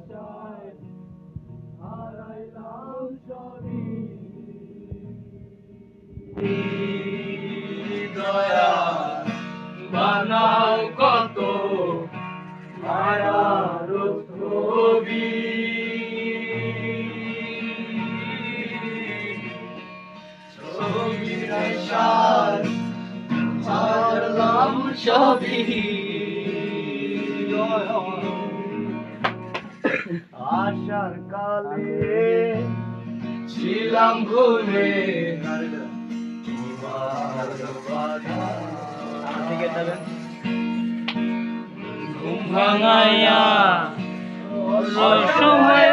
আশায় হারাইলাম সবই। দয়া বানাও কত মায়ার ছবি, ছবির সার ছাড়লাম সবই। আশার কালে ছিলাম ভুলে তোমার বাধা। ঘুম ভাঙাইয়া অসময়ে